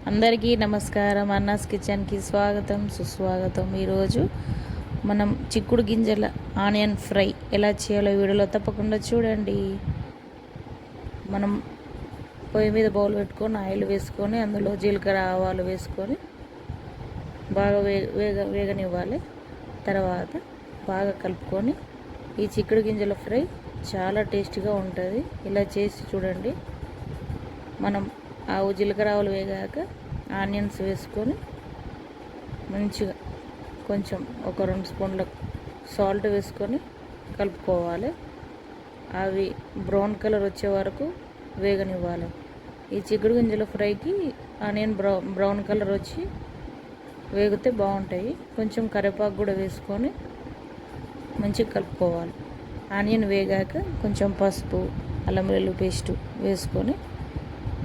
అందరికీ నమస్కారం. అన్నాస్ కిచెన్కి స్వాగతం సుస్వాగతం. ఈరోజు మనం చిక్కుడు గింజల ఆనియన్ ఫ్రై ఎలా చేయాలో వీడియోలో తప్పకుండా చూడండి. మనం పొయ్యి మీద బౌల్ పెట్టుకొని ఆయిల్ వేసుకొని అందులో జీలకర్ర ఆవాలు వేసుకొని బాగా వేగనివ్వాలి. తర్వాత బాగా కలుపుకొని ఈ చిక్కుడు గింజల ఫ్రై చాలా టేస్టీగా ఉంటుంది. ఇలా చేసి చూడండి. మనం జీలకర్ర ఆవాలు వేగాక ఆనియన్స్ వేసుకొని మంచిగా కొంచెం ఒక 2 స్పూన్ల సాల్ట్ వేసుకొని కలుపుకోవాలి. అవి బ్రౌన్ కలర్ వచ్చే వరకు వేగనివ్వాలి. ఈ చిక్కుడు గింజల ఫ్రైకి ఆనియన్ బ్రౌన్ కలర్ వచ్చి వేగితే బాగుంటాయి. కొంచెం కరివేపాకు కూడా వేసుకొని మంచిగా కలుపుకోవాలి. ఆనియన్ వేగాక కొంచెం పసుపు, అల్లం వెల్లుల్లి పేస్ట్ వేసుకొని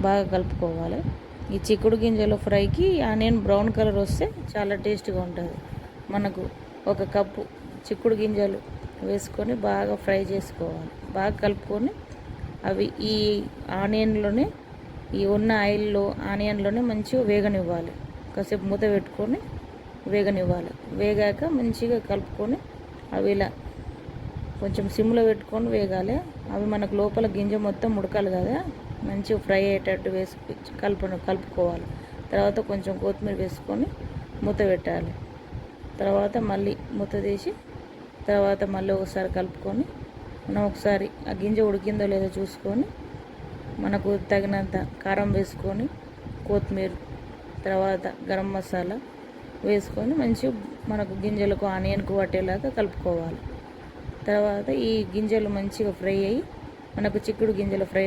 బాగా కలుపుకోవాలి. ఈ చిక్కుడు గింజల ఫ్రైకి ఆనియన్ బ్రౌన్ కలర్ వస్తే చాలా టేస్ట్గా ఉంటుంది. మనకు 1 కప్పు చిక్కుడు గింజలు వేసుకొని బాగా ఫ్రై చేసుకోవాలి. బాగా కలుపుకొని అవి ఈ ఆనియన్లోనే ఈ ఉన్న ఆయిల్లో ఆనియన్లోనే మంచిగా వేగనివ్వాలి. కాసేపు మూత పెట్టుకొని వేగనివ్వాలి. వేగాక మంచిగా కలుపుకొని అవి ఇలా కొంచెం సిమ్లో పెట్టుకొని వేగాలి. అవి మనకు లోపల గింజ మొత్తం ఉడకాలి కదా, మంచిగా ఫ్రై అయ్యేటట్టు కలుపుకోవాలి. తర్వాత కొంచెం కొత్తిమీర వేసుకొని మూత పెట్టాలి. తర్వాత మళ్ళీ మూత తీసి తర్వాత మళ్ళీ ఒకసారి కలుపుకొని మనం ఒకసారి ఆ గింజ ఉడికిందో లేదో చూసుకొని మనకు తగినంత కారం వేసుకొని కొత్తిమీర తర్వాత గరం మసాలా వేసుకొని మంచిగా మనకు గింజలకు ఆనియన్కు పట్టేలాగా కలుపుకోవాలి. తర్వాత ఈ గింజలు మంచిగా ఫ్రై అయ్యి మనకు చిక్కుడు గింజల ఫ్రై